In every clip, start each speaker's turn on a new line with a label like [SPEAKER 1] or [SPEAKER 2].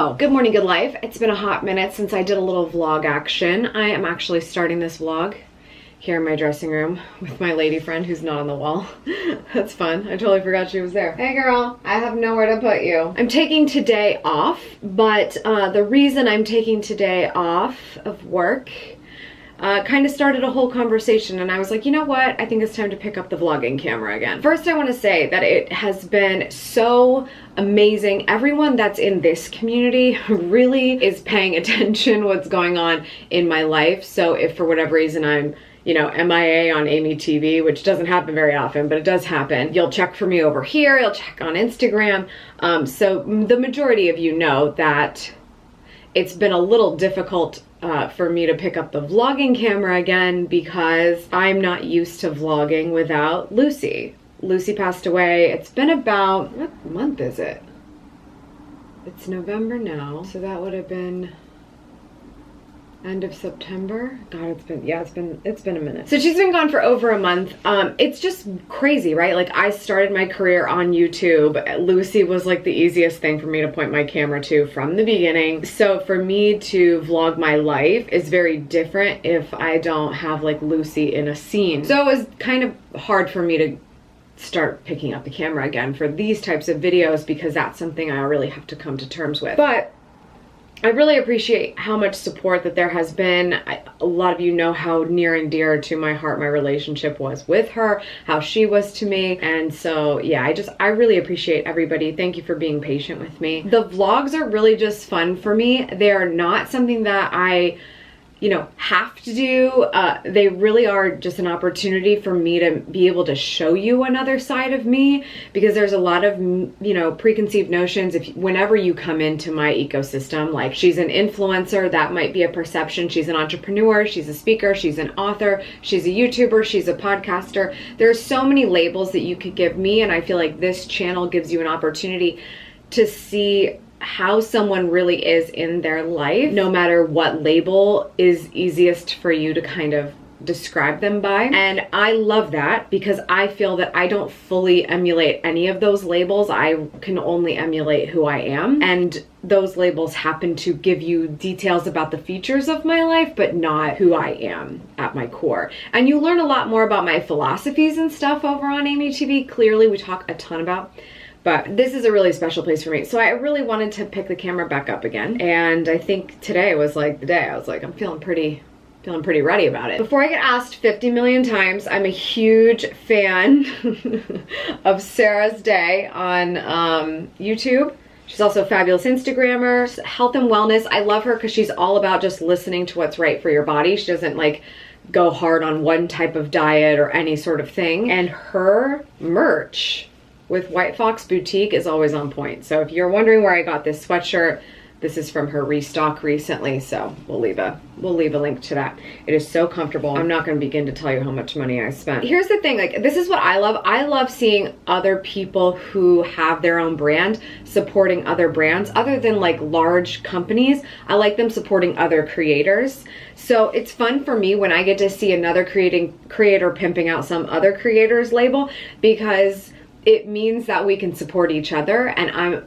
[SPEAKER 1] So, good morning, good life. It's been a hot minute since I did a little vlog action. I am actually starting this vlog here in my dressing room with my lady friend who's not on the wall. That's fun. I totally forgot she was there. Hey girl, I have nowhere to put you. I'm taking today off, but the reason I'm taking today off of work kind of started a whole conversation, and I was like, you know what? I think it's time to pick up the vlogging camera again. First, I want to say that it has been so amazing. Everyone that's in this community really is paying attention what's going on in my life. So if for whatever reason I'm, you know, MIA on AmyTV, which doesn't happen very often, but it does happen, you'll check for me over here, you'll check on Instagram. So the majority of you know that it's been a little difficult for me to pick up the vlogging camera again because I'm not used to vlogging without Lucy. Lucy passed away. It's been about, what month is it? It's November now, so that would have been end of September. God, it's been a minute. So she's been gone for over a month. It's just crazy, right? Like, I started my career on YouTube. Lucy was like the easiest thing for me to point my camera to from the beginning. So for me to vlog my life is very different if I don't have like Lucy in a scene. So it was kind of hard for me to start picking up the camera again for these types of videos because that's something I really have to come to terms with. But I really appreciate how much support that there has been. A lot of you know how near and dear to my heart my relationship was with her, how she was to me. And so, yeah, I really appreciate everybody. Thank you for being patient with me. The vlogs are really just fun for me. They are not something that I, you know, have to do. They really are just an opportunity for me to be able to show you another side of me, because there's a lot of, you know, preconceived notions. Whenever you come into my ecosystem, like, she's an influencer, that might be a perception. She's an entrepreneur, she's a speaker, she's an author, she's a YouTuber, she's a podcaster. There's so many labels that you could give me, and I feel like this channel gives you an opportunity to see how someone really is in their life, no matter what label is easiest for you to kind of describe them by. And I love that because I feel that I don't fully emulate any of those labels. I can only emulate who I am. And those labels happen to give you details about the features of my life, but not who I am at my core. And you learn a lot more about my philosophies and stuff over on AmyTV. Clearly, we talk a ton about. But this is a really special place for me. So I really wanted to pick the camera back up again. And I think today was like the day. I was like, I'm feeling pretty ready about it. Before I get asked 50 million times, I'm a huge fan of Sarah's Day on YouTube. She's also a fabulous Instagrammer, health and wellness. I love her because she's all about just listening to what's right for your body. She doesn't like go hard on one type of diet or any sort of thing. And her merch with White Fox Boutique is always on point. So if you're wondering where I got this sweatshirt, this is from her restock recently, so we'll leave a link to that. It is so comfortable. I'm not going to begin to tell you how much money I spent. Here's the thing, like, this is what I love. I love seeing other people who have their own brand supporting other brands other than like large companies. I like them supporting other creators. So it's fun for me when I get to see another creator pimping out some other creator's label, because it means that we can support each other. And I'm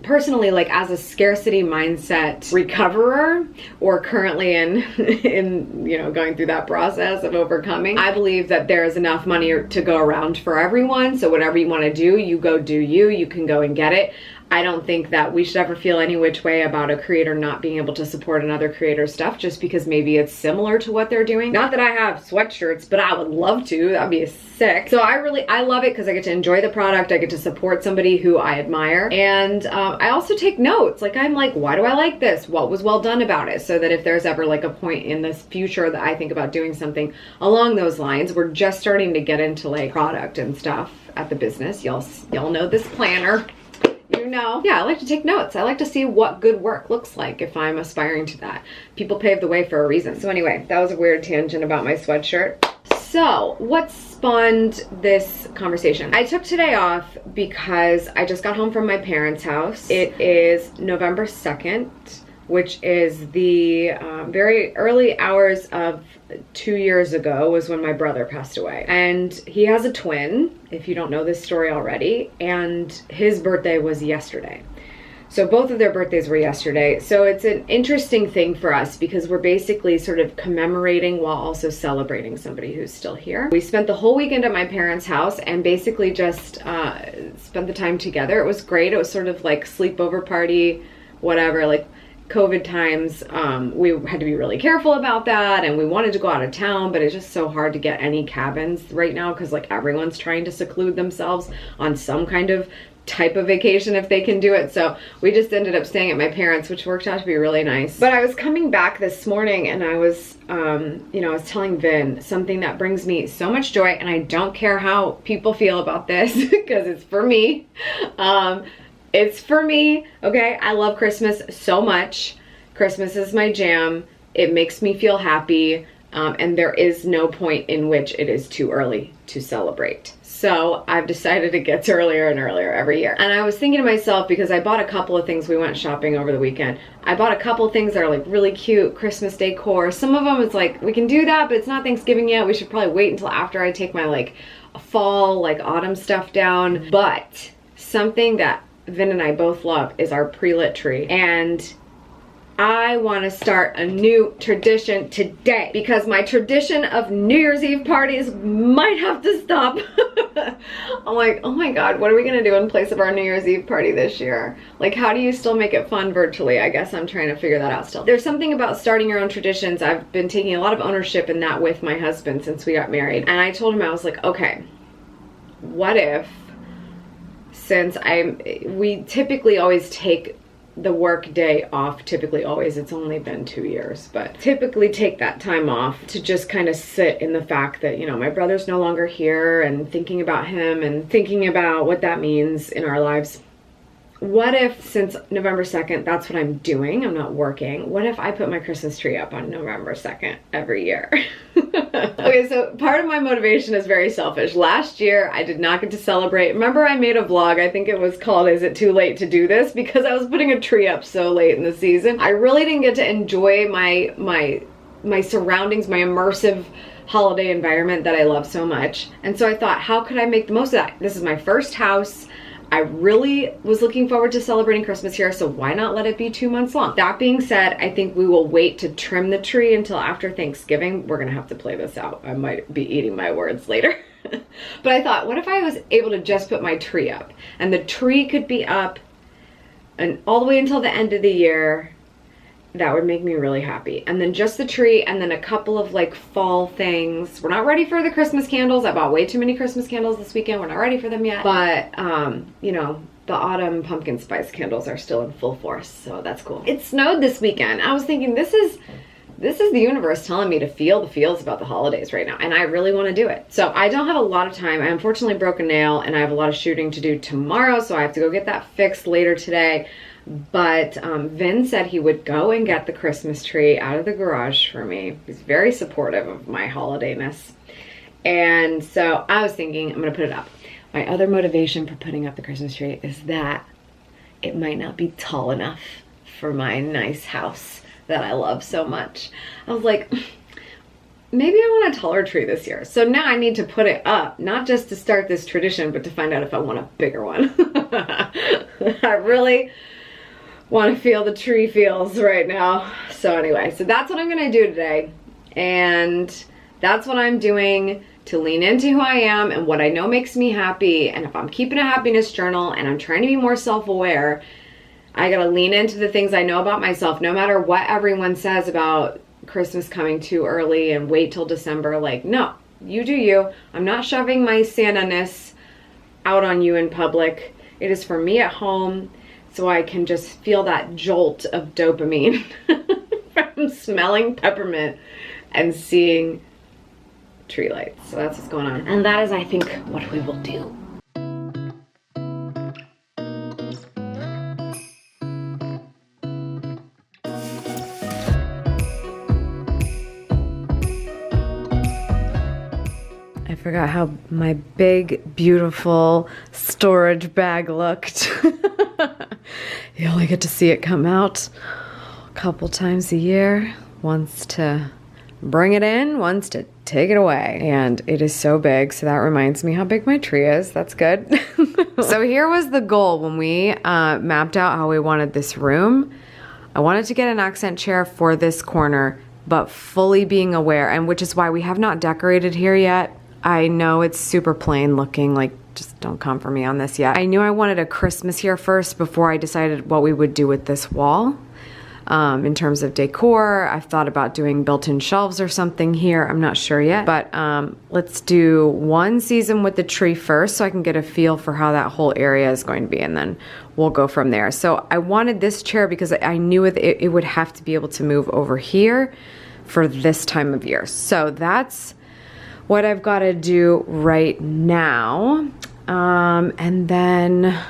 [SPEAKER 1] personally, like, as a scarcity mindset recoverer, or currently in you know, going through that process of overcoming, I believe that there is enough money to go around for everyone. So whatever you want to do, you go do you can go and get it. I don't think that we should ever feel any which way about a creator not being able to support another creator's stuff just because maybe it's similar to what they're doing. Not that I have sweatshirts, but I would love to. That'd be sick. So I love it because I get to enjoy the product. I get to support somebody who I admire. And I also take notes. Like, I'm like, why do I like this? What was well done about it? So that if there's ever like a point in this future that I think about doing something along those lines, we're just starting to get into like product and stuff at the business. Y'all know this planner. You know, yeah, I like to take notes. I like to see what good work looks like if I'm aspiring to that. People pave the way for a reason. So anyway, that was a weird tangent about my sweatshirt. So what spawned this conversation? I took today off because I just got home from my parents' house. It is November 2nd, which is the very early hours of 2 years ago was when my brother passed away. And he has a twin, if you don't know this story already, and his birthday was yesterday. So both of their birthdays were yesterday. So it's an interesting thing for us because we're basically sort of commemorating while also celebrating somebody who's still here. We spent the whole weekend at my parents' house and basically just spent the time together. It was great. It was sort of like sleepover party, whatever, like COVID times. We had to be really careful about that, and we wanted to go out of town, but it's just so hard to get any cabins right now because like everyone's trying to seclude themselves on some kind of type of vacation if they can do it. So we just ended up staying at my parents', which worked out to be really nice. But I was coming back this morning and I was you know, I was telling Vin something that brings me so much joy, and I don't care how people feel about this because it's for me. It's for me, okay? I love Christmas so much. Christmas is my jam. It makes me feel happy, and there is no point in which it is too early to celebrate. So I've decided it gets earlier and earlier every year. And I was thinking to myself, because I bought a couple of things, we went shopping over the weekend. I bought a couple of things that are like really cute Christmas decor. Some of them it's like, we can do that, but it's not Thanksgiving yet. We should probably wait until after I take my like fall, like autumn stuff down. But something that Vin and I both love is our pre-lit tree. And I want to start a new tradition today because my tradition of New Year's Eve parties might have to stop. I'm like, oh my God, what are we going to do in place of our New Year's Eve party this year? Like, how do you still make it fun virtually? I guess I'm trying to figure that out still. There's something about starting your own traditions. I've been taking a lot of ownership in that with my husband since we got married. And I told him, I was like, okay, what if, since we typically always take the work day off, typically always, it's only been 2 years, but typically take that time off to just kind of sit in the fact that, you know, my brother's no longer here, and thinking about him and thinking about what that means in our lives. What if, since November 2nd, that's what I'm doing, I'm not working, what if I put my Christmas tree up on November 2nd every year? Okay, so part of my motivation is very selfish. Last year, I did not get to celebrate. Remember I made a vlog, I think it was called, Is It Too Late to Do This? Because I was putting a tree up so late in the season. I really didn't get to enjoy my surroundings, my immersive holiday environment that I love so much. And so I thought, how could I make the most of that? This is my first house. I really was looking forward to celebrating Christmas here, so why not let it be 2 months long? That being said, I think we will wait to trim the tree until after Thanksgiving. We're gonna have to play this out. I might be eating my words later. But I thought, what if I was able to just put my tree up? And the tree could be up and all the way until the end of the year. That would make me really happy. And then just the tree, and then a couple of like fall things. We're not ready for the Christmas candles. I bought way too many Christmas candles this weekend. We're not ready for them yet. But, you know, the autumn pumpkin spice candles are still in full force, so that's cool. It snowed this weekend. I was thinking, this is the universe telling me to feel the feels about the holidays right now, and I really want to do it. So I don't have a lot of time. I unfortunately broke a nail, and I have a lot of shooting to do tomorrow, so I have to go get that fixed later today. But Vin said he would go and get the Christmas tree out of the garage for me. He's very supportive of my holidayness. And so I was thinking, I'm gonna put it up. My other motivation for putting up the Christmas tree is that it might not be tall enough for my nice house that I love so much. I was like, maybe I want a taller tree this year. So now I need to put it up, not just to start this tradition, but to find out if I want a bigger one. I really want to feel the tree feels right now. So anyway, so that's what I'm gonna do today. And that's what I'm doing to lean into who I am and what I know makes me happy. And if I'm keeping a happiness journal and I'm trying to be more self-aware, I gotta lean into the things I know about myself, no matter what everyone says about Christmas coming too early and wait till December. Like, no, you do you. I'm not shoving my Santa-ness out on you in public. It is for me at home, so I can just feel that jolt of dopamine from smelling peppermint and seeing tree lights. So that's what's going on. And that is, I think, what we will do. I forgot how my big, beautiful storage bag looked. You only get to see it come out a couple times a year. Once to bring it in, once to take it away. And it is so big, so that reminds me how big my tree is. That's good. So here was the goal when we mapped out how we wanted this room. I wanted to get an accent chair for this corner, but fully being aware, and which is why we have not decorated here yet. I know it's super plain looking, like just don't come for me on this yet. I knew I wanted a Christmas here first before I decided what we would do with this wall. In terms of decor, I've thought about doing built-in shelves or something here. I'm not sure yet, but let's do one season with the tree first so I can get a feel for how that whole area is going to be, and then we'll go from there. So I wanted this chair because I knew it would have to be able to move over here for this time of year. So that's what I've got to do right now. And then,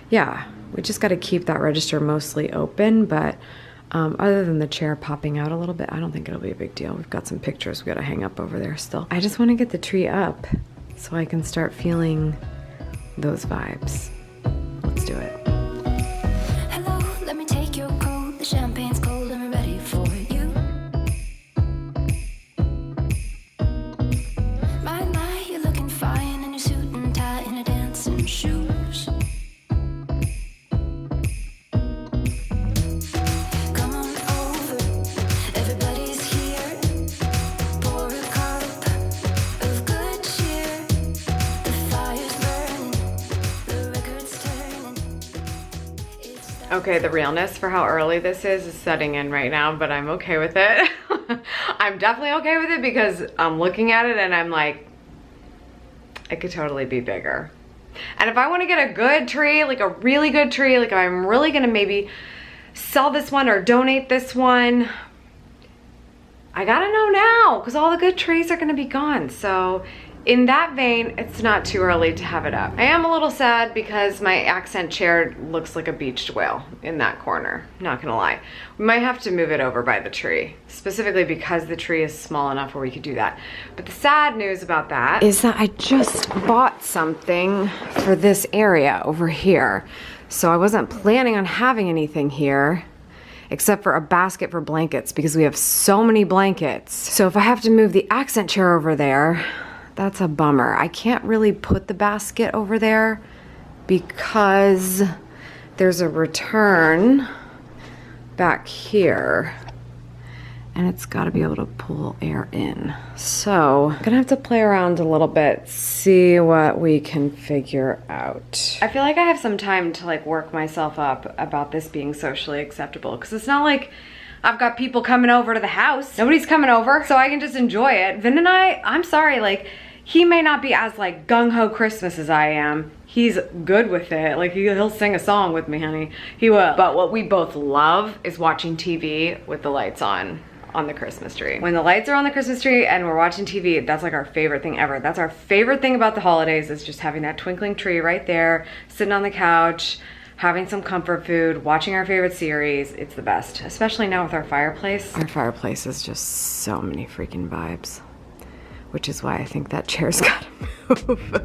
[SPEAKER 1] yeah, we just got to keep that register mostly open, but other than the chair popping out a little bit, I don't think it'll be a big deal. We've got some pictures we got to hang up over there still. I just want to get the tree up so I can start feeling those vibes. Let's do it.
[SPEAKER 2] Hello, let me take your coat. The champagne's cold and we're ready for you. My, you're looking fine in your suit and tie and your dancing shoes. Come on over, everybody's here. Pour a cup of good cheer. The fire's burning, the record's turning.
[SPEAKER 1] Okay, the realness for how early this is setting in right now, but I'm okay with it. I'm definitely okay with it because I'm looking at it and I'm like, it could totally be bigger. And if I want to get a good tree, like a really good tree, like if I'm really gonna maybe sell this one or donate this one, I gotta know now because all the good trees are gonna be gone. So in that vein, it's not too early to have it up. I am a little sad because my accent chair looks like a beached whale in that corner, not gonna lie. We might have to move it over by the tree, specifically because the tree is small enough where we could do that. But the sad news about that is that I just bought something for this area over here. So I wasn't planning on having anything here except for a basket for blankets because we have so many blankets. So if I have to move the accent chair over there, that's a bummer. I can't really put the basket over there because there's a return back here and it's got to be able to pull air in. So I'm gonna have to play around a little bit, see what we can figure out. I feel like I have some time to like work myself up about this being socially acceptable because it's not like I've got people coming over to the house. Nobody's coming over, so I can just enjoy it. Vin and I'm sorry, like, he may not be as like gung-ho Christmas as I am. He's good with it. Like he'll sing a song with me, honey. He will. But what we both love is watching TV with the lights on the Christmas tree. When the lights are on the Christmas tree and we're watching TV, that's like our favorite thing ever. That's our favorite thing about the holidays is just having that twinkling tree right there, sitting on the couch, having some comfort food, watching our favorite series. It's the best, especially now with our fireplace. Our fireplace is just so many freaking vibes, which is why I think that chair's gotta move.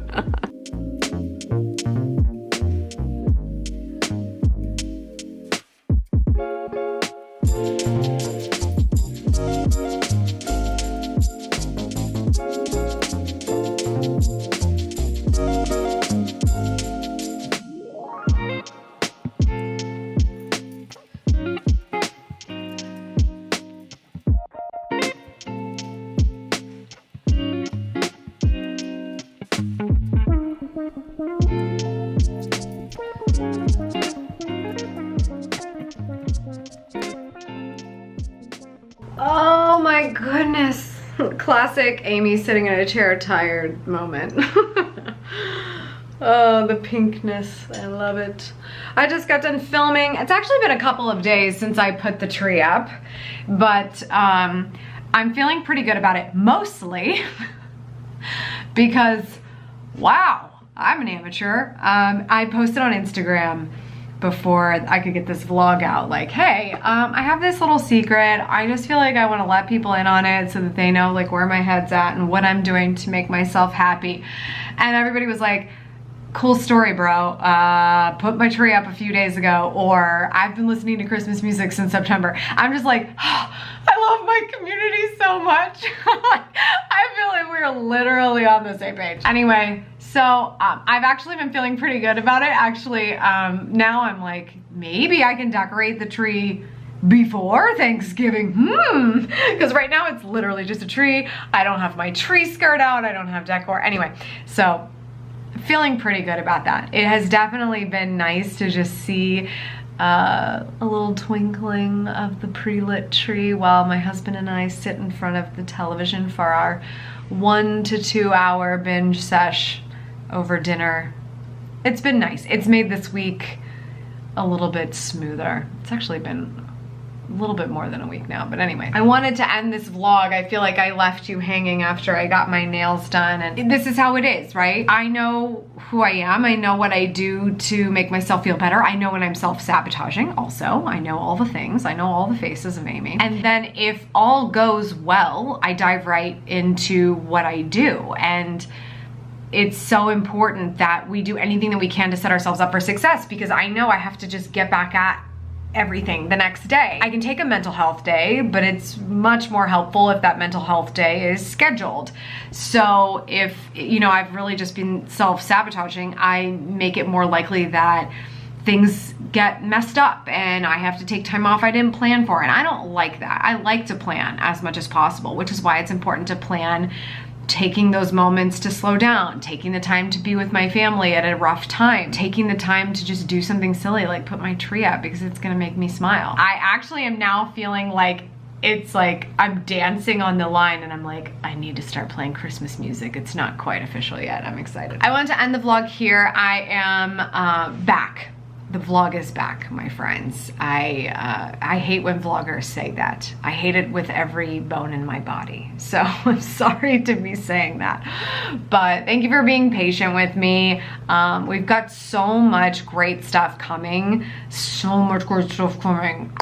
[SPEAKER 1] Oh my goodness. Classic Amy sitting in a chair tired moment. Oh, the pinkness. I love it. I just got done filming. It's actually been a couple of days since I put the tree up, but I'm feeling pretty good about it, mostly because, wow, I'm an amateur. I posted on Instagram before I could get this vlog out, like, hey, I have this little secret. I just feel like I want to let people in on it so that they know like where my head's at and what I'm doing to make myself happy. And everybody was like, cool story, bro. Put my tree up a few days ago, or I've been listening to Christmas music since September. I'm just like, I love my community so much. I feel like we're literally on the same page. Anyway, so I've actually been feeling pretty good about it. Actually, now I'm like, maybe I can decorate the tree before Thanksgiving. Because right now it's literally just a tree. I don't have my tree skirt out. I don't have decor. Anyway, so feeling pretty good about that. It has definitely been nice to just see a little twinkling of the pre-lit tree while my husband and I sit in front of the television for our 1 to 2 hour binge sesh over dinner. It's been nice. It's made this week a little bit smoother. It's actually been a little bit more than a week now, but anyway. I wanted to end this vlog. I feel like I left you hanging after I got my nails done, and this is how it is, right? I know who I am. I know what I do to make myself feel better. I know when I'm self-sabotaging also. I know all the things. I know all the faces of Amy. And then if all goes well, I dive right into what I do. And it's so important that we do anything that we can to set ourselves up for success, because I know I have to just get back at everything the next day. I can take a mental health day, but it's much more helpful if that mental health day is scheduled. So if, you know, I've really just been self-sabotaging, I make it more likely that things get messed up and I have to take time off I didn't plan for. And I don't like that. I like to plan as much as possible, which is why it's important to plan taking those moments to slow down, taking the time to be with my family at a rough time, taking the time to just do something silly like put my tree up because it's gonna make me smile. I actually am now feeling like it's like I'm dancing on the line and I'm like, I need to start playing Christmas music. It's not quite official yet. I'm excited. I want to end the vlog here. I am back. The vlog is back, my friends. I hate when vloggers say that. I hate it with every bone in my body. So I'm sorry to be saying that. But thank you for being patient with me. We've got so much great stuff coming. So much great stuff coming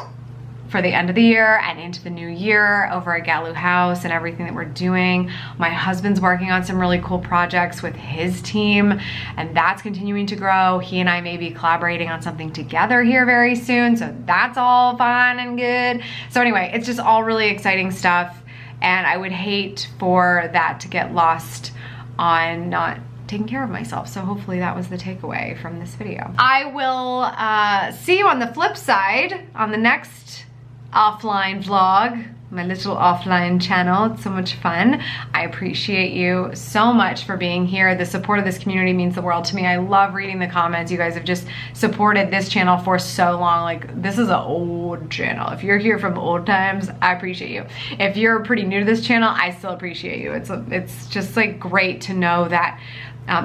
[SPEAKER 1] for the end of the year and into the new year over at GATLUW House and everything that we're doing. My husband's working on some really cool projects with his team, and that's continuing to grow. He and I may be collaborating on something together here very soon, so that's all fun and good. So anyway, it's just all really exciting stuff, and I would hate for that to get lost on not taking care of myself. So hopefully that was the takeaway from this video. I will see you on the flip side on the next offline vlog, my little offline channel. It's so much fun. I appreciate you so much for being here. The support of this community means the world to me. I love reading the comments. You guys have just supported this channel for so long. Like, this is an old channel. If you're here from old times, I appreciate you. If you're pretty new to this channel, I still appreciate you. It's just like great to know that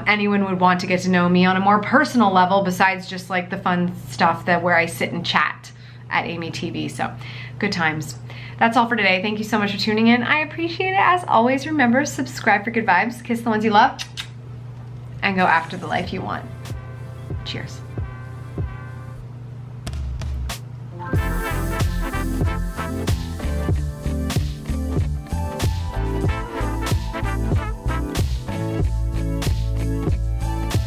[SPEAKER 1] anyone would want to get to know me on a more personal level besides just like the fun stuff that where I sit and chat at AmyTV. So good times. That's all for today. Thank you so much for tuning in. I appreciate it. As always, remember, subscribe for good vibes, kiss the ones you love, and go after the life you want. Cheers.